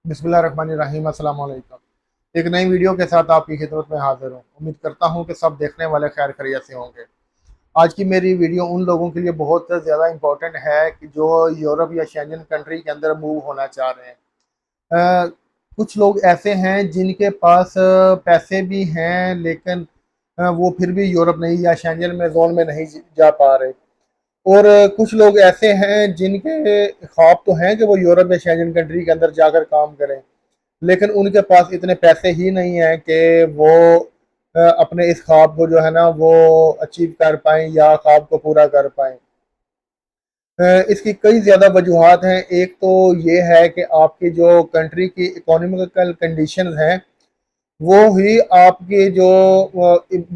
बिस्मिल्लाहिर्रहमानिर्रहीम अस्सलाम वालेकुम। एक नई वीडियो के साथ आपकी खिदमत में हाजिर हूँ। उम्मीद करता हूँ कि सब देखने वाले खैर खैरियत से होंगे। आज की मेरी वीडियो उन लोगों के लिए बहुत ज़्यादा इम्पोर्टेंट है कि जो यूरोप या शेंजन कंट्री के अंदर मूव होना चाह रहे हैं। अ, कुछ लोग ऐसे हैं जिनके पास पैसे भी हैं, लेकिन वो फिर भी यूरोप नहीं या शेंजन में जोन में नहीं जा पा रहे। और कुछ लोग ऐसे हैं जिनके ख्वाब तो हैं कि वो यूरोप या शेंजन कंट्री के अंदर जाकर काम करें, लेकिन उनके पास इतने पैसे ही नहीं हैं कि वो अपने इस ख्वाब को जो है ना वो अचीव कर पाएँ या ख्वाब को पूरा कर पाएँ। इसकी कई ज़्यादा वजूहात हैं। एक तो ये है कि आपकी जो कंट्री की इकोनॉमिकल कंडीशंस हैं, वो ही आपकी जो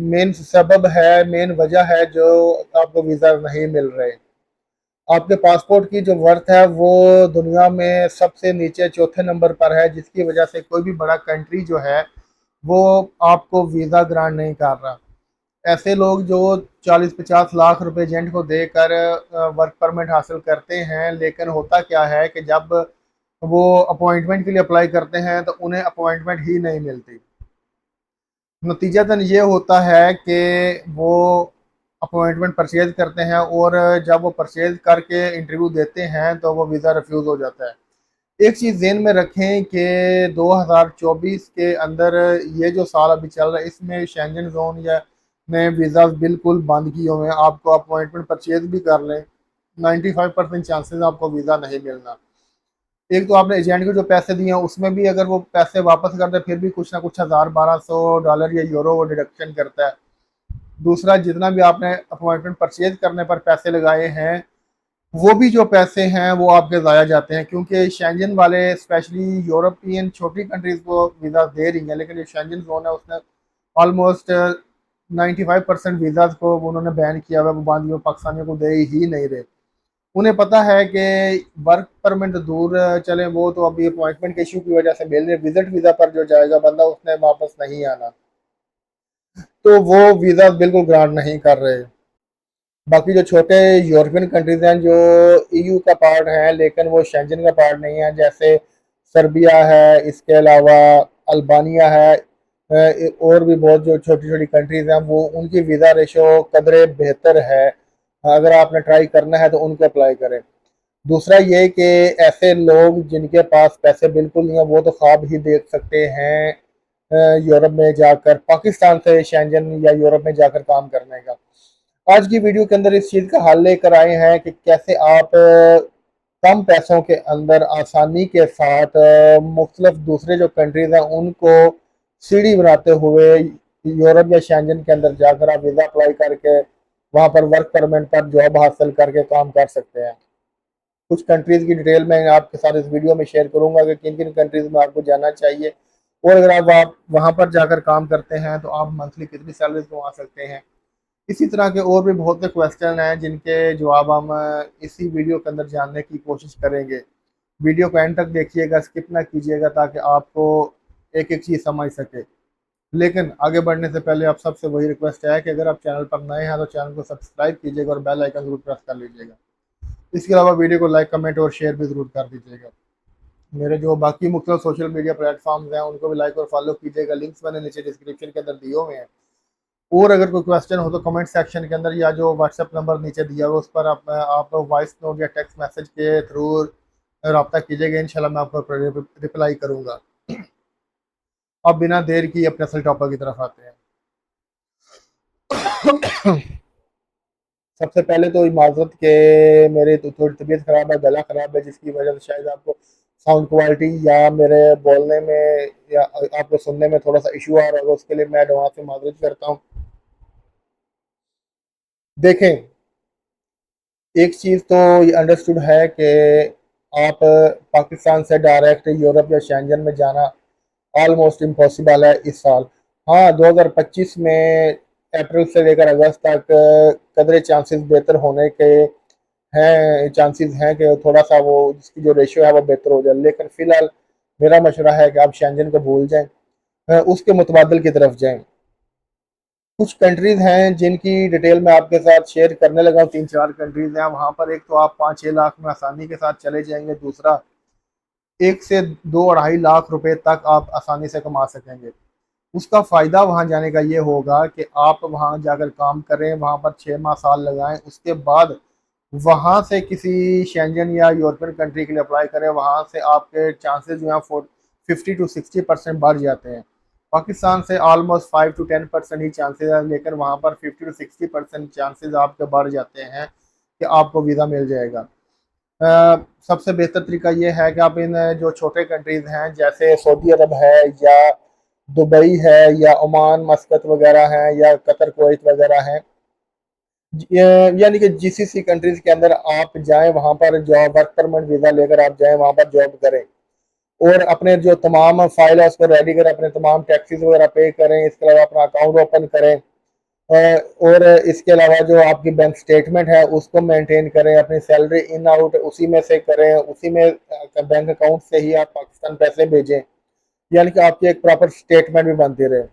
मेन सबब है, मेन वजह है जो आपको वीज़ा नहीं मिल रहे। आपके पासपोर्ट की जो वर्थ है वो दुनिया में सबसे नीचे चौथे नंबर पर है, जिसकी वजह से कोई भी बड़ा कंट्री जो है वो आपको वीज़ा ग्रांट नहीं कर रहा। ऐसे लोग जो 40-50 लाख रुपए एजेंट को देकर वर्क परमिट हासिल करते हैं, लेकिन होता क्या है कि जब वो अपॉइंटमेंट के लिए अप्लाई करते हैं तो उन्हें अपॉइंटमेंट ही नहीं मिलती। नतीजतन ये होता है कि वो अपॉइंटमेंट परचेज करते हैं, और जब वो परचेज करके इंटरव्यू देते हैं तो वो वीज़ा रिफ्यूज़ हो जाता है। एक चीज़ ज़हन में रखें कि 2024 के अंदर, ये जो साल अभी चल रहा है, इसमें शेंजन जोन या में वीज़ा बिल्कुल बंद किए हुए हैं। आपको अपॉइंटमेंट परचेज भी कर लें, 95% चांसेस आपको वीज़ा नहीं मिलना। एक तो आपने एजेंट को जो पैसे दिए हैं उसमें भी अगर वो पैसे वापस कर दे, फिर भी कुछ ना कुछ 1000-1200 डॉलर या यूरो वो डिडक्शन करता है। दूसरा, जितना भी आपने अपॉइंटमेंट परचेज करने पर पैसे लगाए हैं, वो भी जो पैसे हैं वो आपके ज़ाया जाते हैं, क्योंकि शेंजन वाले स्पेशली यूरोपियन छोटी कंट्रीज़ को वीज़ा दे रही हैं, लेकिन जो शेंजन जोन है उसने ऑलमोस्ट 95% वीज़ाज को उन्होंने बैन किया हुआ है। वो बांदियों पाकिस्तानियों को दे ही नहीं रहे। उन्हें पता है कि वर्क परमिट दूर चले, वो तो अभी अपॉइंटमेंट के इशू की वजह से मिल रहे, विजिट वीज़ा पर जो जाएगा बंदा उसने वापस नहीं आना, तो वो वीज़ा बिल्कुल ग्रांट नहीं कर रहे। बाकी जो छोटे यूरोपियन कंट्रीज हैं जो ईयू का पार्ट है लेकिन वो शेंजन का पार्ट नहीं है, जैसे सर्बिया है, इसके अलावा अल्बानिया है, और भी बहुत जो छोटी छोटी कंट्रीज हैं वो उनकी वीज़ा रेशो कदरे बेहतर है। अगर आपने ट्राई करना है तो उनको अप्लाई करें। दूसरा ये कि ऐसे लोग जिनके पास पैसे बिल्कुल नहीं है वो तो ख्वाब ही देख सकते हैं यूरोप में जाकर, पाकिस्तान से शेंजन या यूरोप में जाकर काम करने का। आज की वीडियो के अंदर इस चीज़ का हल लेकर आए हैं कि कैसे आप कम पैसों के अंदर आसानी के साथ मुख्तलिफ दूसरे जो कंट्रीज हैं उनको सीढ़ी बनाते हुए यूरोप या शेंजन के अंदर जाकर आप वीज़ा अप्लाई करके वहाँ पर वर्क परमिट पर जॉब हासिल करके काम कर सकते हैं। कुछ कंट्रीज़ की डिटेल मैं आपके साथ इस वीडियो में शेयर करूंगा कि किन किन कंट्रीज़ में आपको जाना चाहिए, और अगर आप वहाँ पर जाकर काम करते हैं तो आप मंथली कितनी सैलरी कमा सकते हैं। इसी तरह के और भी बहुत से क्वेश्चन हैं जिनके जवाब हम इसी वीडियो के अंदर जानने की कोशिश करेंगे। वीडियो को एंड तक देखिएगा, स्किप ना कीजिएगा, ताकि आपको एक एक चीज़ समझ सके। लेकिन आगे बढ़ने से पहले आप सबसे वही रिक्वेस्ट है कि अगर आप चैनल पर नए हैं तो चैनल को सब्सक्राइब कीजिएगा और बेल आइकन जरूर प्रेस कर लीजिएगा। इसके अलावा वीडियो को लाइक, कमेंट और शेयर भी ज़रूर कर दीजिएगा। मेरे जो बाकी मुख्तलिफ सोशल मीडिया प्लेटफॉर्म्स हैं उनको भी लाइक और फॉलो कीजिएगा, लिंक्स मैंने नीचे डिस्क्रिप्शन के अंदर दिए हुए हैं। और अगर कोई क्वेश्चन हो तो कमेंट सेक्शन के अंदर या जो व्हाट्सएप नंबर नीचे दिया हुआ उस पर आप वॉइस नोट या टेक्स्ट मैसेज के थ्रू रब्ता कीजिएगा। इंशाल्लाह मैं आपको रिप्लाई करूँगा। अब बिना देर की अपने असल टॉपिक की तरफ आते हैं। सबसे पहले तो माजरत के मेरे तो थोड़ी तबीयत ख़राब है, गला ख़राब है, जिसकी वजह से शायद आपको साउंड क्वालिटी या मेरे बोलने में या आपको सुनने में थोड़ा सा इशू आ रहा होगा। उसके लिए मैं एडवांस में माजरत करता हूँ। देखें, एक चीज़ तो ये अंडरस्टूड है कि आप पाकिस्तान से डायरेक्ट यूरोप या शेंजन में जाना ऑलमोस्ट इम्पॉसिबल है इस साल। हाँ, 2025 में अप्रैल से लेकर अगस्त तक कदरे चांसेस बेहतर होने के हैं, चांसेस हैं कि थोड़ा सा वो जिसकी जो रेशियो है वो बेहतर हो जाए, लेकिन फ़िलहाल मेरा मशवरा है कि आप शेंजन को भूल जाएं, उसके मुतबादल की तरफ जाएं। कुछ कंट्रीज़ हैं जिनकी डिटेल मैं आपके साथ शेयर करने लगा हूँ। 3-4 कंट्रीज़ हैं वहाँ पर। एक तो आप 5-6 लाख में आसानी के साथ चले जाएंगे। दूसरा, 1 से 2-2.5 लाख रुपए तक आप आसानी से कमा सकेंगे। उसका फ़ायदा वहाँ जाने का ये होगा कि आप वहाँ जाकर काम करें, वहाँ पर 6 माह साल लगाएं, उसके बाद वहाँ से किसी शेंजन या यूरोपियन कंट्री के लिए अप्लाई करें, वहाँ से आपके चांसेस जो हैं 50 to 60% बढ़ जाते हैं। पाकिस्तान से ऑलमोस्ट 5 to 10% ही चांसेस हैं, लेकिन वहाँ पर 50 to 60% चांसेस आपके बढ़ जाते हैं कि आपको वीज़ा मिल जाएगा। सबसे बेहतर तरीका ये है कि आप इन जो छोटे कंट्रीज़ हैं जैसे सऊदी अरब है या दुबई है या ओमान मस्कत वगैरह हैं या कतर कुवैत वगैरह हैं, यानी कि जीसीसी कंट्रीज के अंदर आप जाएं, वहां पर जॉब वर्क परमिट वीज़ा लेकर आप जाएं, वहां पर जॉब करें और अपने जो तमाम फाइल है उसको रेडी करें, अपने तमाम टैक्सेस वगैरह पे करें, इसके अलावा अपना अकाउंट ओपन करें और इसके अलावा जो आपकी बैंक स्टेटमेंट है उसको मेंटेन करें, अपनी सैलरी इन आउट उसी में से करें, उसी में बैंक अकाउंट से ही आप पाकिस्तान पैसे भेजें, यानी कि आपकी एक प्रॉपर स्टेटमेंट भी बनती रहे।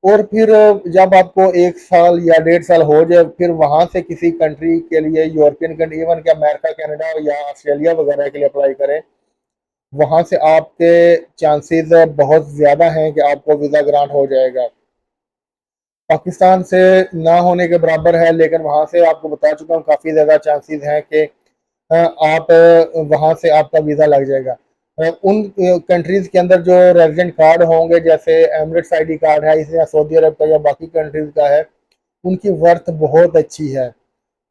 और फिर जब आपको 1 साल या 1.5 साल हो जाए, फिर वहां से किसी कंट्री के लिए, यूरोपियन कंट्री, इवन कि अमेरिका, कनाडा या ऑस्ट्रेलिया वगैरह के लिए अप्लाई करें, वहां से आपके चांसेस बहुत ज़्यादा हैं कि आपको वीज़ा ग्रांट हो जाएगा। पाकिस्तान से ना होने के बराबर है, लेकिन वहां से आपको बता चुका हूँ काफ़ी ज़्यादा चांसेस हैं कि आप वहाँ से आपका वीज़ा लग जाएगा। उन कंट्रीज़ के अंदर जो रेजिडेंट कार्ड होंगे, जैसे एमिरेट्स आईडी कार्ड है, इसी सऊदी अरब का या बाकी कंट्रीज़ का है, उनकी वर्थ बहुत अच्छी है।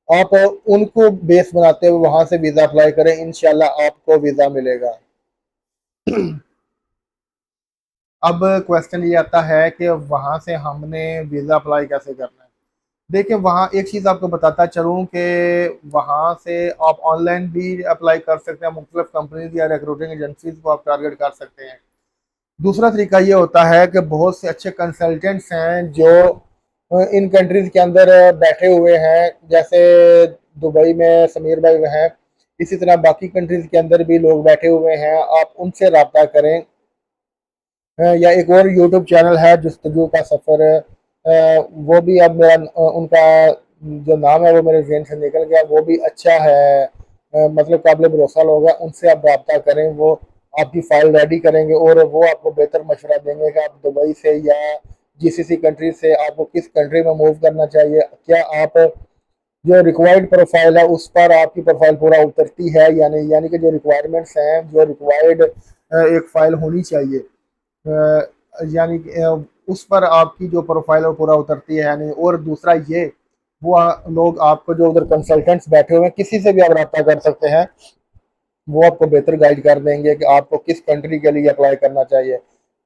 आप उनको बेस बनाते हुए वहाँ से वीज़ा अप्लाई करें, इंशाल्लाह आपको वीज़ा मिलेगा। अब क्वेश्चन ये आता है कि वहाँ से हमने वीज़ा अप्लाई कैसे करना है। देखिए, वहाँ एक चीज़ आपको बताता चलूँ कि वहाँ से आप ऑनलाइन भी अप्लाई कर सकते हैं, मुख्तलिफ कंपनीज या रिक्रूटिंग एजेंसीज को आप टारगेट कर सकते हैं। दूसरा तरीका ये होता है कि बहुत से अच्छे कंसल्टेंट्स हैं जो इन कंट्रीज़ के अंदर बैठे हुए हैं, जैसे दुबई में समीर भाई हैं, इसी तरह बाकी कंट्रीज़ के अंदर भी लोग बैठे हुए हैं, आप उनसे रब्ता करें। या एक और यूट्यूब चैनल है जुस्तजू का सफ़र, वो भी अब मेरा उनका जो नाम है वो मेरे जहन से निकल गया, वो भी अच्छा है, मतलब काबिल भरोसा लोग हैं, उनसे आप रब्ता करें, वो आपकी फ़ाइल रेडी करेंगे और वो आपको बेहतर मशवरा देंगे कि आप दुबई से या जीसीसी कंट्री से आपको किस कंट्री में मूव करना चाहिए, क्या आप जो रिक्वायर्ड प्रोफाइल है उस पर आपकी प्रोफाइल पूरा उतरती है, यानी कि जो रिक्वायरमेंट्स हैं, जो रिक्वायर्ड एक फ़ाइल होनी चाहिए, यानी कि उस पर आपकी जो प्रोफाइल है वो पूरा उतरती है यानी। और दूसरा ये, वो लोग आपको जो उधर कंसल्टेंट्स बैठे हुए हैं, किसी से भी आप रब्ता कर सकते हैं, वो आपको बेहतर गाइड कर देंगे कि आपको किस कंट्री के लिए अप्लाई करना चाहिए,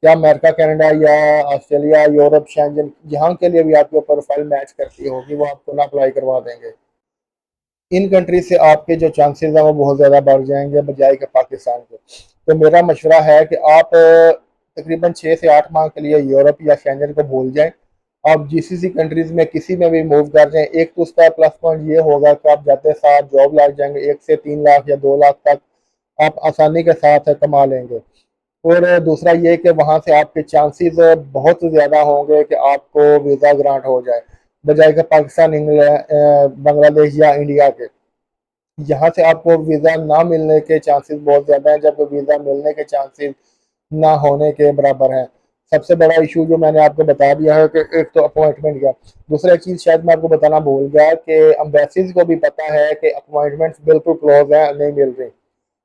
क्या अमेरिका, कनाडा या ऑस्ट्रेलिया, यूरोप, शेंजन, जहाँ के लिए भी आपकी प्रोफाइल मैच करती होगी वो आपको ना अप्लाई करवा देंगे। इन कंट्री से आपके जो चांसेस हैं वो बहुत ज़्यादा बढ़ जाएंगे बजाय के पाकिस्तान के। तो मेरा मशवरा है कि आप तकरीबन 6 से 8 माह के लिए यूरोप या शेंजन को भूल जाएं, आप जीसीसी कंट्रीज़ में किसी में भी मूव कर जाएं। एक तो उसका प्लस पॉइंट ये होगा कि आप जाते साथ जॉब लग जाएंगे, 1 से 3 लाख या 2 लाख तक आप आसानी के साथ कमा लेंगे। और दूसरा ये कि वहाँ से आपके चांसेस बहुत ज़्यादा होंगे कि आपको वीज़ा ग्रांट हो जाए, बजाय कि पाकिस्तान, इंग्लैंड, बांग्लादेश या इंडिया के। यहाँ से आपको वीज़ा ना मिलने के चांसेस बहुत ज़्यादा हैं, जबकि वीज़ा मिलने के चांसेस ना होने के बराबर हैं। सबसे बड़ा इशू जो मैंने आपको बता दिया है कि एक तो अपॉइंटमेंट का, दूसरा एक चीज़ शायद मैं आपको बताना भूल गया कि एम्बेसीज को भी पता है कि अपॉइंटमेंट्स बिल्कुल क्लोज हैं, नहीं मिल रही,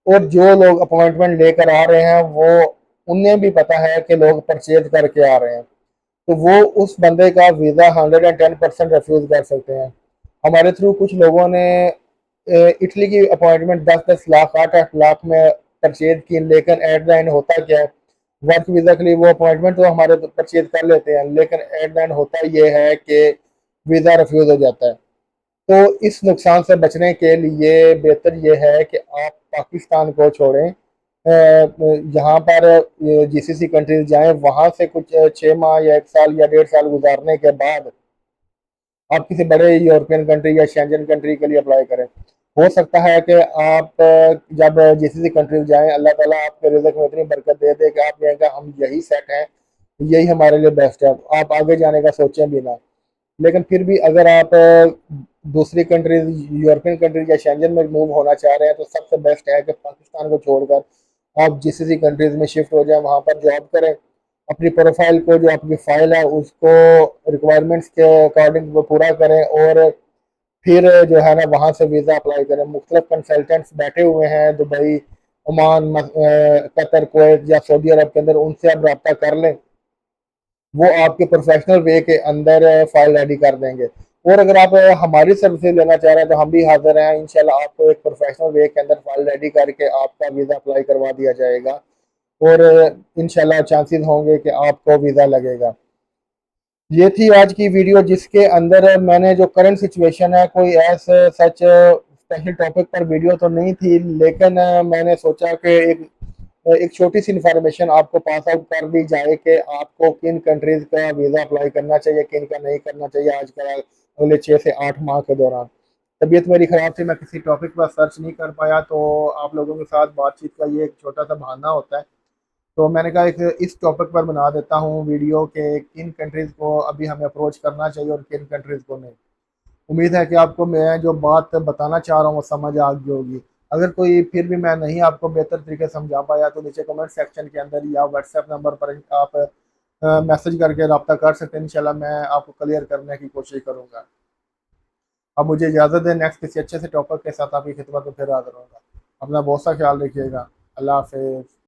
और जो लोग अपॉइंटमेंट लेकर आ रहे हैं वो उन्हें भी पता है कि लोग परचेज करके आ रहे हैं, तो वो उस बंदे का वीज़ा 110% रिफ्यूज़ कर सकते हैं। हमारे थ्रू कुछ लोगों ने इटली की अपॉइंटमेंट 10-10 लाख, 8-8 लाख में परचेज की, लेकिन एट द एंड होता क्या है, वर्क वीज़ा के लिए वो अपॉइंटमेंट तो हमारे परचेज कर लेते हैं, लेकिन एट द एंड होता ये है कि वीज़ा रिफ्यूज़ हो जाता है। तो इस नुकसान से बचने के लिए बेहतर ये है कि आप पाकिस्तान को छोड़ें, यहाँ पर जीसीसी कंट्रीज जाएं, वहाँ से कुछ 6 माह या 1 साल या 1.5 साल गुजारने के बाद आप किसी बड़े यूरोपियन कंट्री या शेंजन कंट्री के लिए अप्लाई करें। हो सकता है कि आप जब जीसीसी कंट्रीज जाएं, अल्लाह ताला आपके रिज़्क में इतनी बरकत दे दे कि आप कहेंगे हम यही सेट हैं, यही हमारे लिए बेस्ट है, आप आगे जाने का सोचें भी ना। लेकिन फिर भी अगर आप दूसरी कंट्रीज, यूरोपियन कंट्रीज या शेंजन में मूव होना चाह रहे हैं, तो सबसे बेस्ट है कि पाकिस्तान को छोड़कर आप जिस कंट्रीज में शिफ्ट हो जाए वहाँ पर जॉब करें, अपनी प्रोफाइल को, जो आपकी फ़ाइल है उसको रिक्वायरमेंट्स के अकॉर्डिंग वो पूरा करें, और फिर जो है ना वहाँ से वीज़ा अप्लाई करें। मुख्तलिफ कंसल्टेंट्स बैठे हुए हैं दुबई, ओमान, कतर, कुवैत या सऊदी अरब के अंदर, उनसे आप रब्ता कर लें, वो आपके प्रोफेशनल वे के अंदर फाइल रेडी कर देंगे। और अगर आप हमारी सर्विसेज लेना चाह रहे हैं तो हम भी हाजिर हैं, इंशाल्लाह आपको एक प्रोफेशनल वे के अंदर फाइल रेडी करके आपका वीज़ा अप्लाई करवा दिया जाएगा, और इंशाल्लाह चांसेस होंगे कि आपको वीज़ा लगेगा। ये थी आज की वीडियो, जिसके अंदर मैंने जो करंट सिचुएशन है, कोई ऐसा सच स्पेशल टॉपिक पर वीडियो तो नहीं थी, लेकिन मैंने सोचा कि एक छोटी सी इन्फॉर्मेशन आपको पास आउट कर दी जाए कि आपको किन कंट्रीज़ का वीज़ा अप्लाई करना चाहिए, किन का नहीं करना चाहिए आजकल अगले 6 से 8 माह के दौरान। तबीयत मेरी ख़राब थी, मैं किसी टॉपिक पर सर्च नहीं कर पाया, तो आप लोगों के साथ बातचीत का ये एक छोटा सा बहाना होता है। तो मैंने कहा एक इस टॉपिक पर बना देता हूँ वीडियो के किन कंट्रीज़ को अभी हमें अप्रोच करना चाहिए और किन कंट्रीज़ को नहीं। उम्मीद है कि आपको मैं जो बात बताना चाह रहा हूँ वो समझ आ गई होगी। अगर कोई फिर भी मैं नहीं आपको बेहतर तरीके से समझा पाया तो नीचे कमेंट सेक्शन के अंदर या व्हाट्सएप नंबर पर आप मैसेज करके रब्ता कर सकते हैं। इंशाल्लाह मैं आपको क्लियर करने की कोशिश करूँगा। अब मुझे इजाज़त दें, नेक्स्ट किसी अच्छे से टॉपिक के साथ आपकी खिदमत में फिर हाजिर होगा। अपना बहुत सा ख्याल रखिएगा। अल्लाह हाफिज़।